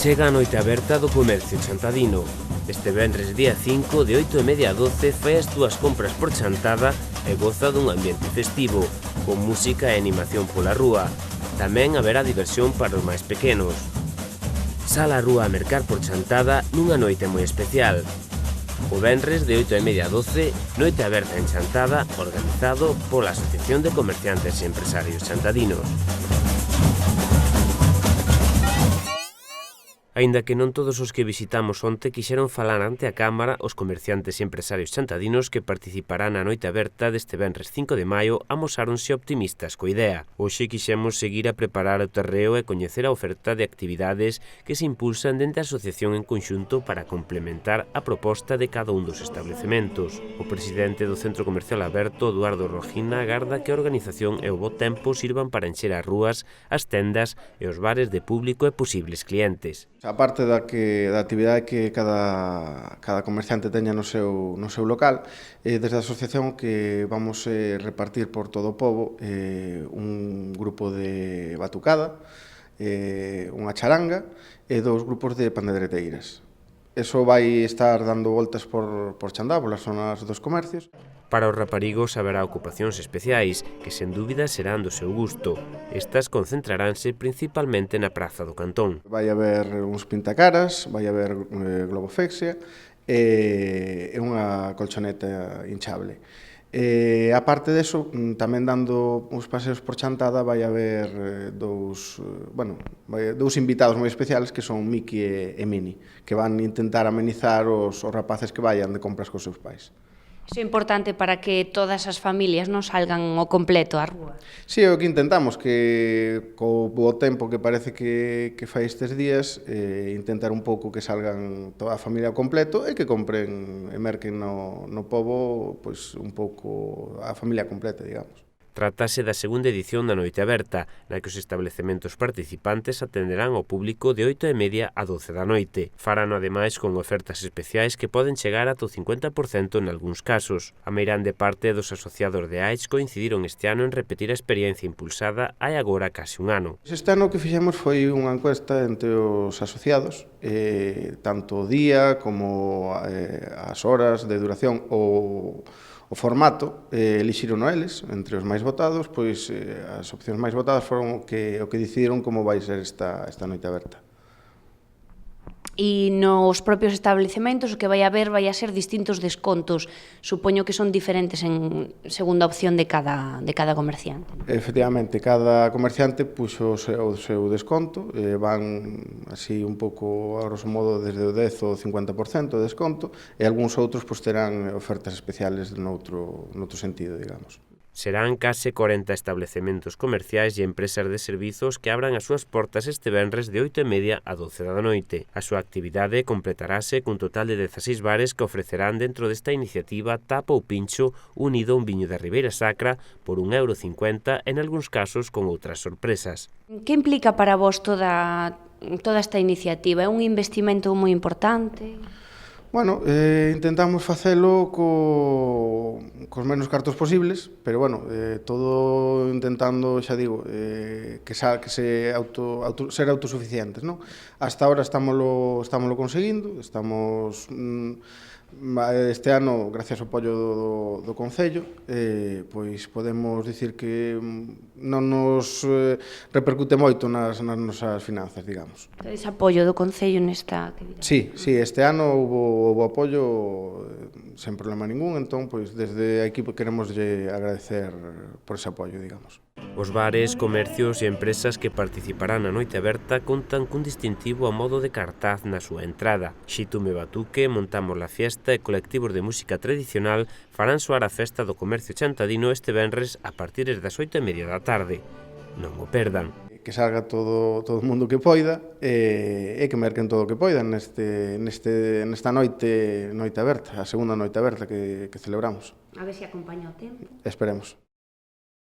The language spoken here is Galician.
Chega a noite aberta do comercio chantadino. Este venres día 5, de 8:30 a 12, fai as túas compras por chantada e goza dun ambiente festivo, con música e animación pola rúa. Tamén haberá diversión para os máis pequenos. Sal á rúa a mercar por chantada nunha noite moi especial. O venres de 8:30 a 12, noite aberta en Chantada, organizado pola Asociación de Comerciantes e Empresarios Chantadinos. Aínda que non todos os que visitamos onte quixeron falar ante a Cámara, os comerciantes e empresarios chantadinos que participarán na noite aberta deste venres 5 de maio amosáronse optimistas coa idea. Hoxe quixemos seguir a preparar o terreo e coñecer a oferta de actividades que se impulsan dende a asociación en conxunto para complementar a proposta de cada un dos establecementos. O presidente do Centro Comercial Aberto, Eduardo Rojina, agarda que a organización e o bo tempo sirvan para encher as rúas, as tendas e os bares de público e posibles clientes. A parte da actividade que cada comerciante teña no seu local, desde a asociación que vamos repartir por todo o pobo un grupo de batucada, unha charanga e 2 grupos de pandeireteiras. Eso vai estar dando voltas por Chandá, polas zonas dos comercios. Para os raparigos haberá ocupacións especiais, que sen dúbida serán do seu gusto. Estas concentraránse principalmente na Praza do Cantón. Vai haber uns pintacaras, vai haber globofexia e unha colchoneta hinchable. A parte deso, tamén dando uns paseos por Chantada, vai haber dous invitados moi especiales que son Miki e Mini, que van intentar amenizar os rapaces que vayan de compras cos seus pais. Iso é importante para que todas as familias non salgan ao completo á rúa. Si, é o que intentamos, que co bo tempo que parece que fai estes días, intentar un pouco que salgan toda a familia ao completo e que compren e merquen no pobo pois un pouco a familia completa, digamos. Tratase da segunda edición da Noite Aberta, na que os establecementos participantes atenderán ao público de 8:30 a 12 da noite. Farano ademais con ofertas especiais que poden chegar ata o 50% en algúns casos. A meirande parte dos asociados de AICH coincidiron este ano en repetir a experiencia impulsada hai agora case un ano. Este ano o que fixemos foi unha encuesta entre os asociados, tanto o día como as horas de duración ou o formato, elixiron eles, entre os máis votados, pois as opcións máis votadas foron o que decidiron como vai ser esta noite aberta. E nos propios establecementos o que vai a ser distintos descontos. Supoño que son diferentes en segunda opción de cada comerciante. Efectivamente, cada comerciante puxo o seu desconto, van así un pouco, a grosso modo, desde o 10 ao 50% de desconto, e algúns outros terán ofertas especiales noutro sentido, digamos. Serán case 40 establecementos comerciais e empresas de servizos que abran as súas portas este venres de 8:30 a 12 da noite. A súa actividade completarase cun total de 16 bares que ofrecerán dentro desta iniciativa tapa ou pincho unido a un viño de Ribeira Sacra por €1,50 en algúns casos con outras sorpresas. Que implica para vos toda esta iniciativa? É un investimento moi importante? Bueno, intentamos facelo cos menos cartos posibles, pero bueno, todo intentando, xa digo, ser autosuficientes, non? Hasta ahora estámoslo conseguindo, este ano, gracias ao apoio do Concello, pois podemos dicir que non nos repercute moito nas nosas finanzas, digamos. Ese apoio do Concello nesta actividade? Sí, este ano houve apoio sen problema ningún, entón, pois, desde aquí queremos agradecer por ese apoio, digamos. Os bares, comercios e empresas que participarán na Noite Aberta contan cun distintivo a modo de cartaz na súa entrada. Xitume Batuque, Montamos la Fiesta e colectivos de música tradicional farán soar a festa do comercio chantadino este venres a partir das 8:30 da tarde. Non o perdan. Que salga todo o mundo que poida e que merquen todo o que poidan nesta noite aberta, a segunda noite aberta que celebramos. A ver se acompaña o tempo. Esperemos.